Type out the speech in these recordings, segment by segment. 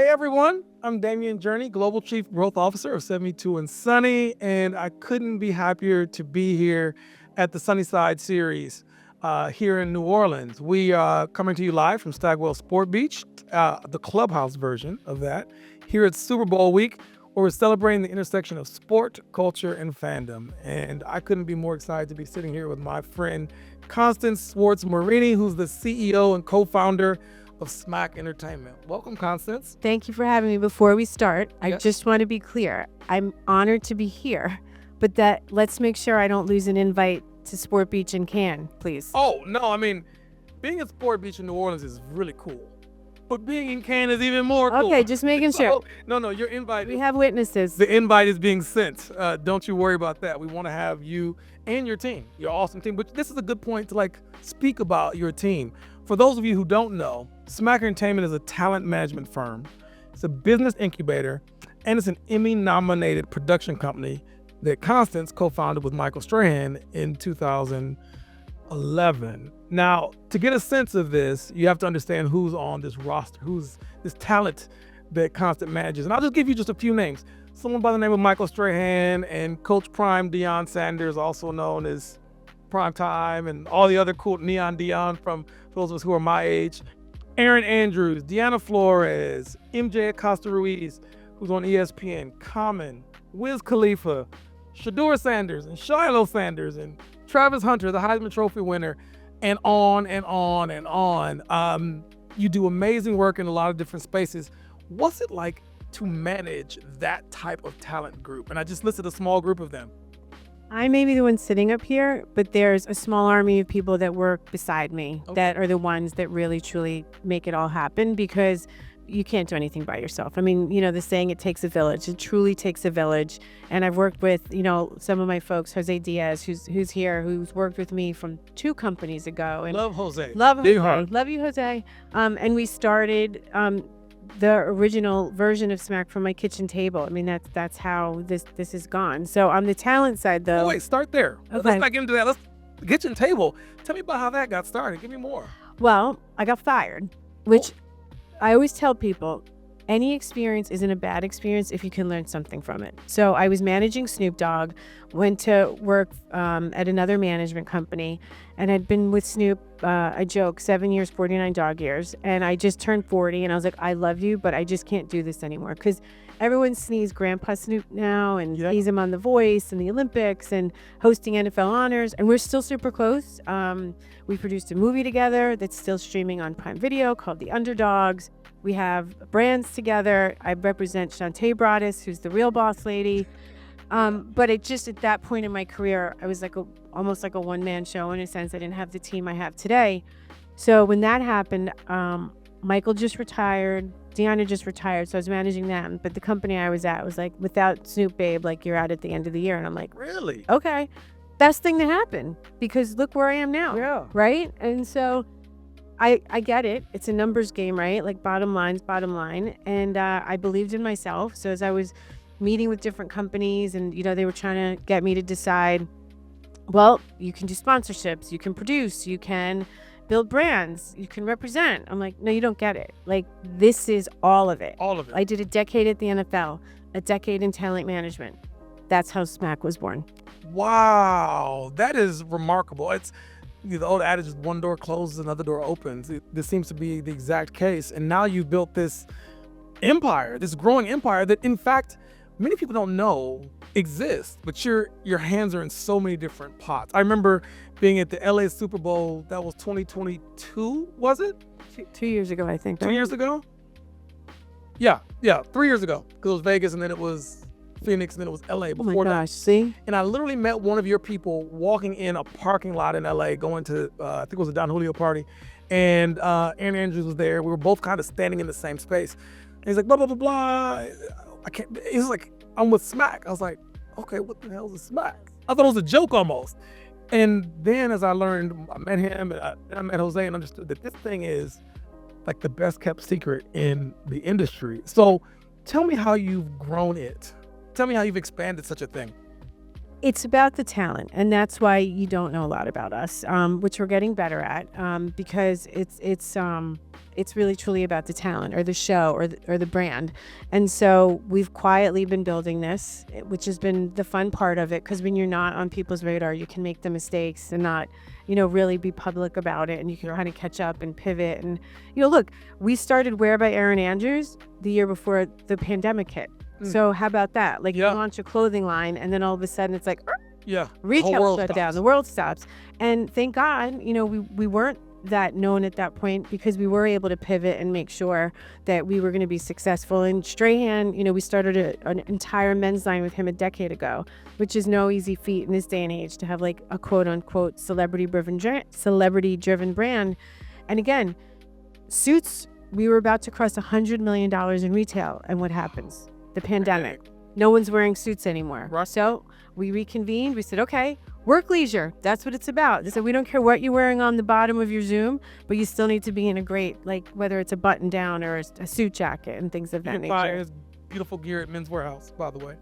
everyone, I'm Damaune Journey, Global Chief Growth Officer of 72andSunny, and I couldn't be happier to be here at the Sunnyside Series here in New Orleans. We are coming to you live from Stagwell Sport Beach, the Clubhouse version of that, here at Super Bowl week, where we're celebrating the intersection of sport, culture, and fandom. And I couldn't be more excited to be sitting here with my friend Constance Schwartz Damaune, who's the CEO and co-founder of SMAC Entertainment. Welcome, Constance. Thank you for having me. Before we start, I just want to be clear. I'm honored to be here, but let's make sure I don't lose an invite to Sport Beach in Cannes, please. Oh, no, I mean, being at Sport Beach in New Orleans is really cool, but being in Cannes is even more cool. Okay, just making sure. No, your invite. We have witnesses. The invite is being sent. Don't you worry about that. We want to have you and your team, your awesome team. But this is a good point to speak about your team. For those of you who don't know, SMAC Entertainment is a talent management firm. It's a business incubator, and it's an Emmy-nominated production company that Constance co-founded with Michael Strahan in 2011. Now, to get a sense of this, you have to understand who's on this roster, who's this talent that Constance manages. And I'll just give you just a few names. Someone by the name of Michael Strahan and Coach Prime Deion Sanders, also known as Prime Time, and all the other cool Neon Deion for those of us who are my age. Aaron Andrews, Deanna Flores, MJ Acosta Ruiz, who's on ESPN, Common, Wiz Khalifa, Shedeur Sanders, and Shiloh Sanders, and Travis Hunter, the Heisman Trophy winner, and on and on and on. You do amazing work in a lot of different spaces. What's it like to manage that type of talent group? And I just listed a small group of them. I may be the one sitting up here, but there's a small army of people that work beside me that are the ones that really, truly make it all happen, because you can't do anything by yourself. I mean, the saying, it takes a village. It truly takes a village. And I've worked with, some of my folks, Jose Diaz, who's here, who's worked with me from 2 companies ago. And love Jose. Love Big Jose. heart. Love you, Jose. And we started the original version of SMAC from my kitchen table. I mean, that's how this has gone. So on the talent side, though. Oh, wait, start there. Okay. Let's not get into that. The kitchen table. Tell me about how that got started. Give me more. Well, I got fired, which I always tell people, any experience isn't a bad experience if you can learn something from it. So I was managing Snoop Dogg, went to work at another management company, and I'd been with Snoop, I joke, 7 years, 49 dog years. And I just turned 40, and I was like, I love you, but I just can't do this anymore. Because everyone sees Grandpa Snoop now and sees him on The Voice and the Olympics and hosting NFL honors, and we're still super close. We produced a movie together that's still streaming on Prime Video called The Underdogs. We have brands together. I represent Shantae Broaddus, who's the real boss lady. But at that point in my career, I was almost like a one-man show, in a sense. I didn't have the team I have today. So when that happened, Michael just retired. Deanna just retired, so I was managing them. But the company I was at was like, without Snoop, babe, you're out at the end of the year. And I'm like, really? Okay. Best thing to happen, because look where I am now. Yeah. Right? And so I get it. It's a numbers game, right? Bottom line's bottom line. And I believed in myself. So as I was meeting with different companies, and they were trying to get me to decide, well, you can do sponsorships, you can produce, you can build brands, you can represent. I'm like, no, you don't get it. This is all of it. All of it. I did a decade at the NFL, a decade in talent management. That's how SMAC was born. Wow, that is remarkable. It's the old adage is one door closes, another door opens. This seems to be the exact case. And now you've built this empire, this growing empire that, in fact, many people don't know exists, but your hands are in so many different pots. I remember being at the LA Super Bowl. That was 2022, was it? 2 years ago, I think. 2 years ago? Yeah, 3 years ago. Because it was Vegas, and then it was Phoenix, and then it was LA before that. Oh my gosh, see? And I literally met one of your people walking in a parking lot in LA, going to, I think it was a Don Julio party, and Aaron Andrews was there. We were both kind of standing in the same space. And he's like, blah, blah, blah, blah. He's like, I'm with SMAC. I was like, okay, what the hell is a SMAC? I thought it was a joke almost. And then as I learned, I met him, and I met Jose, and understood that this thing is the best kept secret in the industry. So tell me how you've grown it. Tell me how you've expanded such a thing. It's about the talent, and that's why you don't know a lot about us, which we're getting better at, because it's really truly about the talent or the show or the brand. And so we've quietly been building this, which has been the fun part of it, because when you're not on people's radar, you can make the mistakes and not, really be public about it, and you can kind of catch up and pivot. And, look, we started Wear by Erin Andrews the year before the pandemic hit. So how about that? Like, you launch a clothing line, and then all of a sudden it's like, retail shut down, the world stops. And thank God, we weren't that known at that point, because we were able to pivot and make sure that we were going to be successful. And Strahan, we started an entire men's line with him a decade ago, which is no easy feat in this day and age to have like a quote unquote celebrity driven brand. And again, suits, we were about to cross $100 million in retail, and what happens? The pandemic. No one's wearing suits anymore. Right. So we reconvened. We said, okay, work leisure. That's what it's about. So we don't care what you're wearing on the bottom of your Zoom, but you still need to be in a great, like, whether it's a button down or a suit jacket and things of that nature. Buy his beautiful gear at Men's Warehouse, by the way.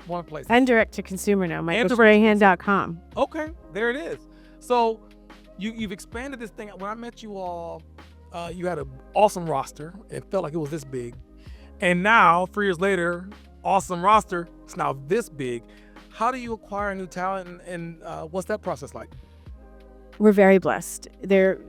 One place. And direct to consumer now, michaelstrahan.com. Okay, there it is. So you've expanded this thing. When I met you all, you had an awesome roster. It felt like it was this big. And now, 3 years later, awesome roster, it's now this big. How do you acquire new talent, and what's that process like? We're very blessed. They're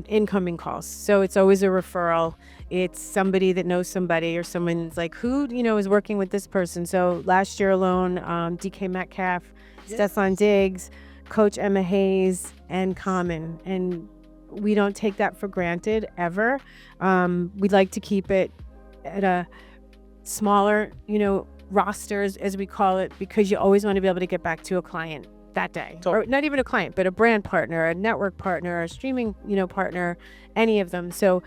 incoming calls. So it's always a referral. It's somebody that knows somebody, or someone's like, who, is working with this person. So last year alone, DK Metcalf, Stefan Diggs, Coach Emma Hayes, and Common. And we don't take that for granted ever. We'd like to keep it at a smaller, rosters, as we call it, because you always want to be able to get back to a client that day. Or not even a client, but a brand partner, a network partner, a streaming, partner, any of them. So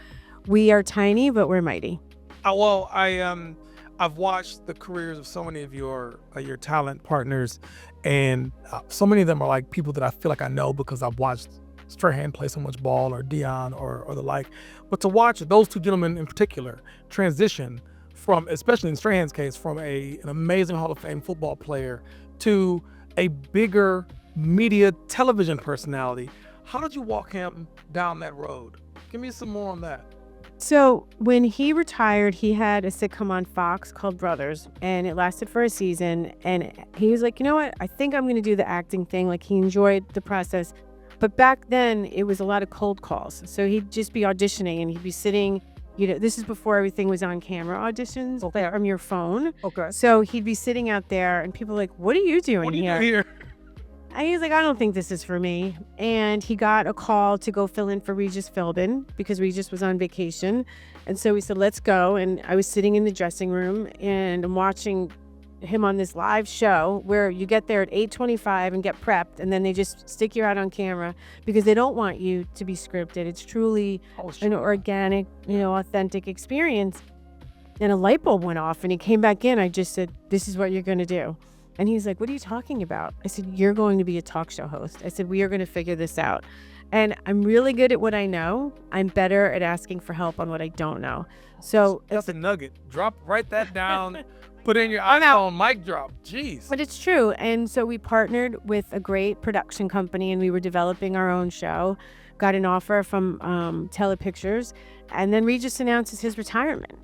we are tiny, but we're mighty. I've watched the careers of so many of your talent partners, and so many of them are like people that I feel like I know because I've watched Strahan play so much ball, or Dion, or the like. But to watch those two gentlemen in particular transition from, especially in Strahan's case, from an amazing Hall of Fame football player to a bigger media television personality, how did you walk him down that road? Give me some more on that. So when he retired, he had a sitcom on Fox called Brothers, and it lasted for a season. And he was like, you know what? I think I'm going to do the acting thing. Like, he enjoyed the process. But back then, it was a lot of cold calls. So he'd just be auditioning, and he'd be sitting, this is before everything was on camera auditions from your phone. Okay. So he'd be sitting out there, and people were like, what are you doing here? And he was like, I don't think this is for me. And he got a call to go fill in for Regis Philbin, because Regis was on vacation. And so we said, let's go. And I was sitting in the dressing room, and I'm watching him on this live show where you get there at 8:25 and get prepped, and then they just stick you out on camera because they don't want you to be scripted. It's truly an organic, authentic experience. And a light bulb went off, and he came back in. I just said, this is what you're going to do. And he's like, what are you talking about? I said, you're going to be a talk show host. I said, we are going to figure this out. And I'm really good at what I know. I'm better at asking for help on what I don't know. So that's a nugget. Write that down. Put in your iPhone, mic drop. Jeez. But it's true. And so we partnered with a great production company, and we were developing our own show. Got an offer from Telepictures, and then Regis announces his retirement.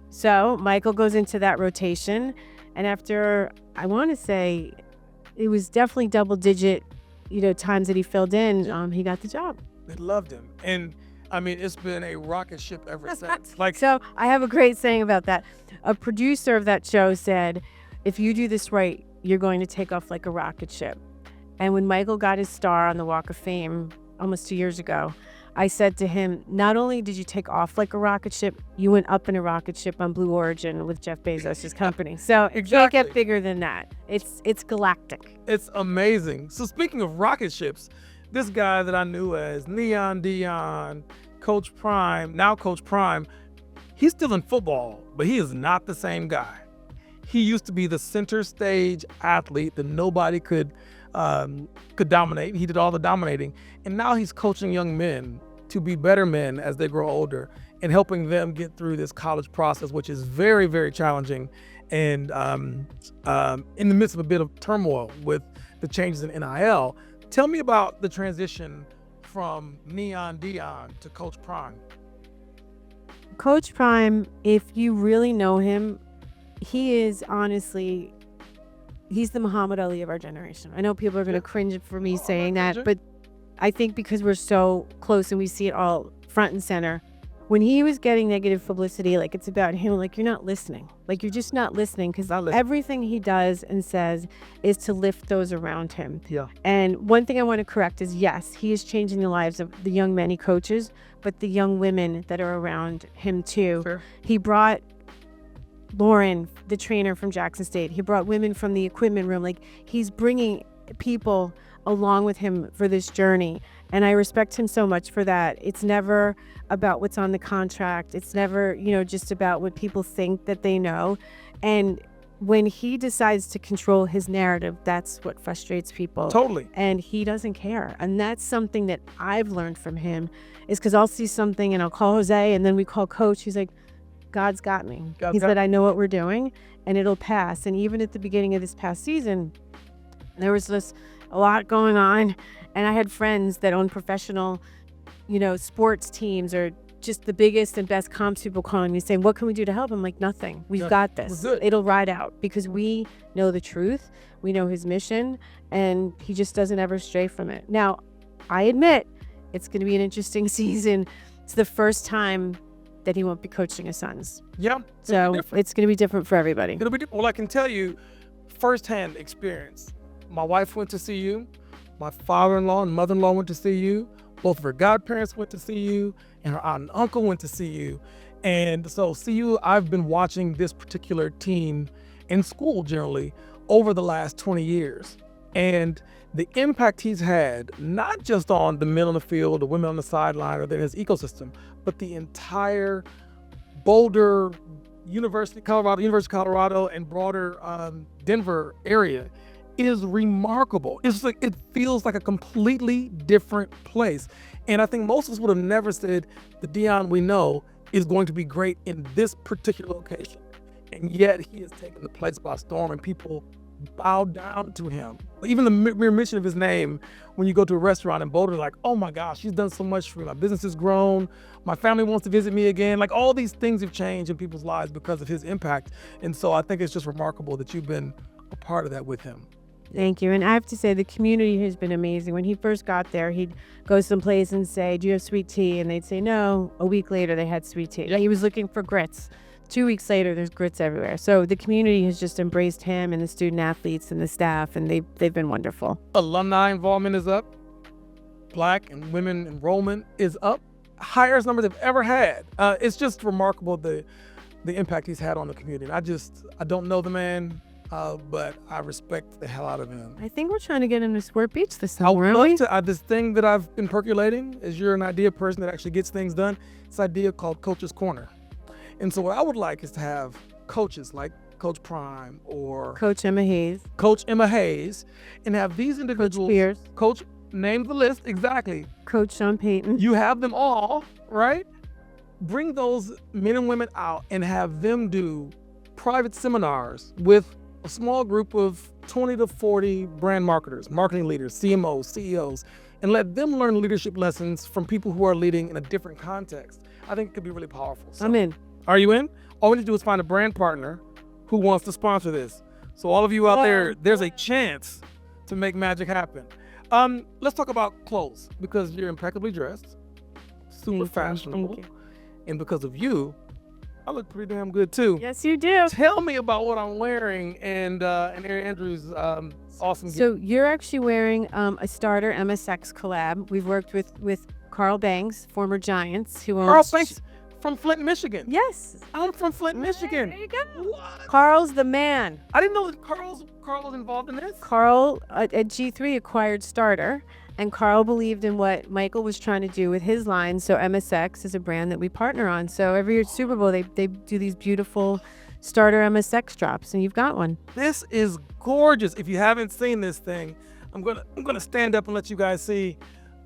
So Michael goes into that rotation, and after, I want to say, it was definitely double-digit, times that he filled in, he got the job. They loved him, and I mean, it's been a rocket ship ever since. So I have a great saying about that. A producer of that show said, if you do this right, you're going to take off like a rocket ship. And when Michael got his star on the Walk of Fame almost 2 years ago, I said to him, not only did you take off like a rocket ship, you went up in a rocket ship on Blue Origin with Jeff Bezos' company. So it can't get bigger than that. It's galactic. It's amazing. So speaking of rocket ships, this guy that I knew as Neon Dion, Coach Prime, now Coach Prime, he's still in football, but he is not the same guy. He used to be the center stage athlete that nobody could dominate. He did all the dominating. And now he's coaching young men to be better men as they grow older, and helping them get through this college process, which is very, very challenging. and in the midst of a bit of turmoil with the changes in NIL. Tell me about the transition from Neon Dion to Coach Prime. Coach Prime, if you really know him, he is honestly, he's the Muhammad Ali of our generation. I know people are going to cringe for me saying that, but I think because we're so close and we see it all front and center. When he was getting negative publicity, like it's about him, like you're not listening. Like you're just not listening, because everything he does and says is to lift those around him. Yeah. And one thing I want to correct is, yes, he is changing the lives of the young men he coaches, but the young women that are around him too. Sure. He brought Lauren, the trainer from Jackson State. He brought women from the equipment room. Like he's bringing people along with him for this journey. And I respect him so much for that. It's never about what's on the contract. It's never, just about what people think that they know. And when he decides to control his narrative, that's what frustrates people. Totally. And he doesn't care. And that's something that I've learned from him, is because I'll see something and I'll call Jose, and then we call Coach. He's like, God's got me. He said, I know what we're doing and it'll pass. And even at the beginning of this past season, there was a lot going on. And I had friends that own professional, sports teams, or just the biggest and best comps, people calling me saying, what can we do to help? I'm like, nothing. We've got this. It'll ride out, because we know the truth. We know his mission, and he just doesn't ever stray from it. Now, I admit it's going to be an interesting season. It's the first time that he won't be coaching his sons. Yeah. So it's going to be different for everybody. It'll be different. Well, I can tell you firsthand experience. My wife went to see you. My father-in-law and mother-in-law went to see you. Both of her godparents went to see you, and her aunt and uncle went to see you. And so I've been watching this particular team in school generally over the last 20 years. And the impact he's had, not just on the men on the field, the women on the sideline, or then his ecosystem, but the entire Boulder, University of Colorado, and broader Denver area, is remarkable. It feels like a completely different place. And I think most of us would have never said the Dion we know is going to be great in this particular location. And yet he has taken the place by storm, and people bow down to him. Even the mere mention of his name, when you go to a restaurant in Boulder, like, oh my gosh, he's done so much for me. My business has grown. My family wants to visit me again. Like, all these things have changed in people's lives because of his impact. And so I think it's just remarkable that you've been a part of that with him. Thank you. And I have to say, the community has been amazing. When he first got there, he'd go someplace and say, do you have sweet tea? And they'd say no. A week later, they had sweet tea. He was looking for grits. 2 weeks later, there's grits everywhere. So the community has just embraced him, and the student athletes and the staff, and they've been wonderful. Alumni involvement is up. Black and women enrollment is up. Highest numbers they've ever had. It's just remarkable the impact he's had on the community. And I don't know the man, but I respect the hell out of him. I think we're trying to get him to Squirt Beach this summer. I would love to. This thing that I've been percolating, is you're an idea person that actually gets things done. It's an idea called Coach's Corner. And so what I would like is to have coaches like Coach Prime or Coach Emma Hayes, and have these individuals. Coach Pierce. Coach, name the list, exactly. Coach Sean Payton. You have them all, right? Bring those men and women out and have them do private seminars with a small group of 20 to 40 brand marketers, marketing leaders, CMOs, CEOs, and let them learn leadership lessons from people who are leading in a different context. I think it could be really powerful. So, I'm in. Are you in? All we need to do is find a brand partner who wants to sponsor this. So all of you out there, there's a chance to make magic happen. Let's talk about clothes, because you're impeccably dressed, super fashionable, and because of you, I look pretty damn good too. Yes, you do. Tell me about what I'm wearing and Erin Andrews' awesome. So you're actually wearing a starter MSX collab. We've worked with Carl Banks, former Giants, who owns. Carl Banks from Flint, Michigan. Yes. I'm from Flint, Michigan. There you go. What? Carl's the man. I didn't know that Carl was involved in this. Carl at G3 acquired Starter, and Carl believed in what Michael was trying to do with his line. So MSX is a brand that we partner on. So every year at Super Bowl, they do these beautiful Starter MSX drops, and you've got one. This is gorgeous. If you haven't seen this thing, I'm gonna stand up and let you guys see.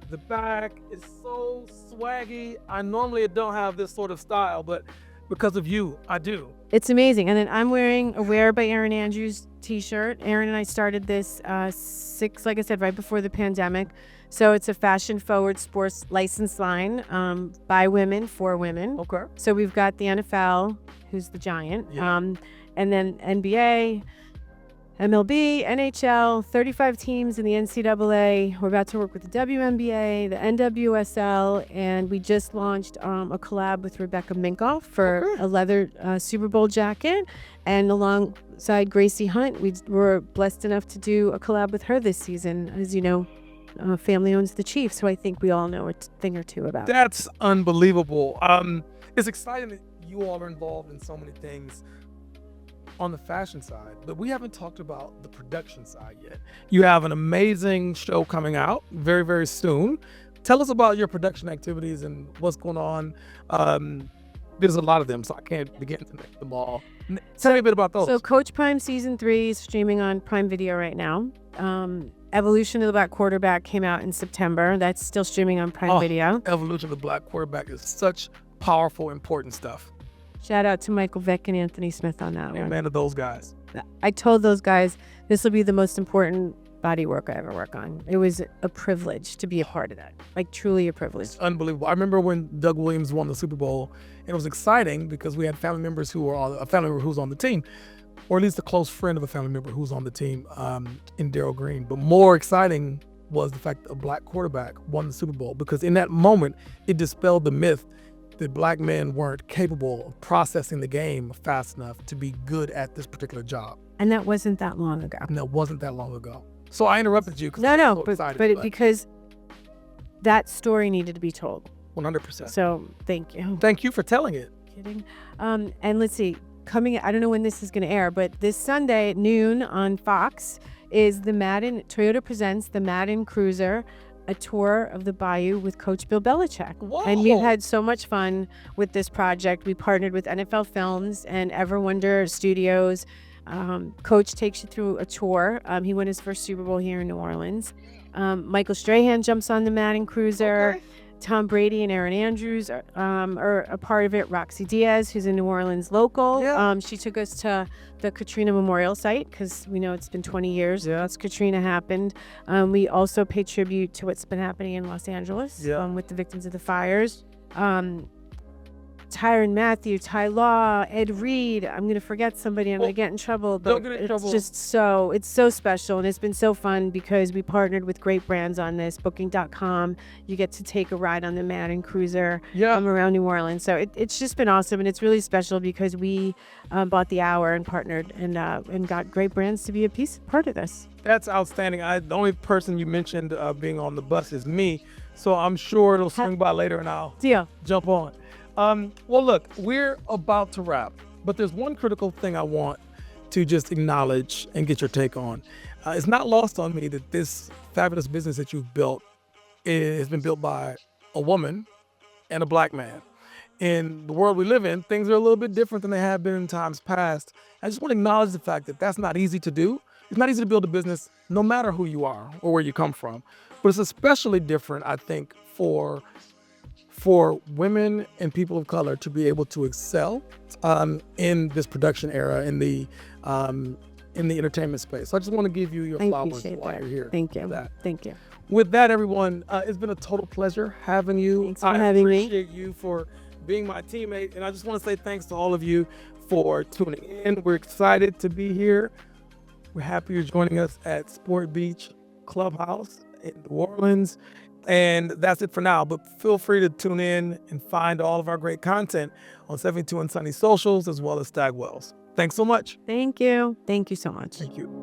The back is so swaggy. I normally don't have this sort of style, but Because of you, I do. It's amazing. And then I'm wearing a Wear by Erin Andrews t-shirt. Erin and I started this like I said, right before the pandemic. So it's a fashion-forward sports license line by women for women. Okay. So we've got the NFL, who's the giant, Yeah. and then NBA, MLB, NHL, 35 teams in the NCAA. We're about to work with the WNBA, the NWSL, and we just launched a collab with Rebecca Minkoff for a leather Super Bowl jacket. And alongside Gracie Hunt, we were blessed enough to do a collab with her this season. As you know, family owns the Chiefs, so I think we all know a thing or two about it. That's unbelievable. It's exciting that you all are involved in so many things on the fashion side, but we haven't talked about the production side yet. You have an amazing show coming out very, very soon. Tell us about your production activities and what's going on. There's a lot of them, so I can't begin to name them all. Tell me a bit about those. So Coach Prime Season 3 is streaming on Prime Video right now. Evolution of the Black Quarterback came out in September. That's still streaming on Prime Video. Evolution of the Black Quarterback is such powerful, important stuff. Shout out to Michael Vick and Anthony Smith on that one. Amen to those guys. I told those guys this will be the most important body work I ever work on. It was a privilege to be a part of that. Like, truly a privilege. It's unbelievable. I remember when Doug Williams won the Super Bowl, and it was exciting because we had family members who were a family member who was on the team, or at least a close friend of a family member who was on the team in Darryl Green. But more exciting was the fact that a black quarterback won the Super Bowl, because in that moment, it dispelled the myth that black men weren't capable of processing the game fast enough to be good at this particular job. And that wasn't that long ago. And that wasn't that long ago. So I interrupted you. No, but because that story needed to be told. 100%. So thank you. Thank you for telling it. Kidding. And let's see, I don't know when this is going to air, but this Sunday at noon on Fox is Toyota presents the Madden Cruiser, a tour of the Bayou with Coach Bill Belichick. Whoa. And we've had so much fun with this project. We partnered with NFL Films and Everwonder Studios. Coach takes you through a tour. He won his first Super Bowl here in New Orleans. Michael Strahan jumps on the Madden Cruiser. Okay. Tom Brady and Erin Andrews are a part of it. Roxy Diaz, who's a New Orleans local. Yeah. She took us to the Katrina Memorial site because we know it's been 20 years since Katrina happened. We also pay tribute to what's been happening in Los Angeles with the victims of the fires. Tyrann Mathieu, Ty Law, Ed Reed. I'm going to forget somebody. I'm going to get in trouble. But don't get in trouble. It's so special. And it's been so fun because we partnered with great brands on this. Booking.com. You get to take a ride on the Madden Cruiser around New Orleans. So it's just been awesome. And it's really special because we bought the hour and partnered and got great brands to be part of this. That's outstanding. The only person you mentioned being on the bus is me. So I'm sure it'll swing by later and I'll jump on. Well, look, we're about to wrap, but there's one critical thing I want to just acknowledge and get your take on. It's not lost on me that this fabulous business that you've built has been built by a woman and a black man. In the world we live in, things are a little bit different than they have been in times past. I just want to acknowledge the fact that that's not easy to do. It's not easy to build a business no matter who you are or where you come from, but it's especially different, I think, for women and people of color to be able to excel in this production era in the entertainment space. So I just want to give you your flowers while you're here. Thank you. Thank you. With that, everyone, it's been a total pleasure having you. Thanks for having me. I appreciate you for being my teammate, and I just want to say thanks to all of you for tuning in. We're excited to be here. We're happy you're joining us at Sport Beach Clubhouse in New Orleans. And that's it for now, but feel free to tune in and find all of our great content on 72andSunny's socials as well as Stagwell's. Thanks so much. Thank you. Thank you so much. Thank you.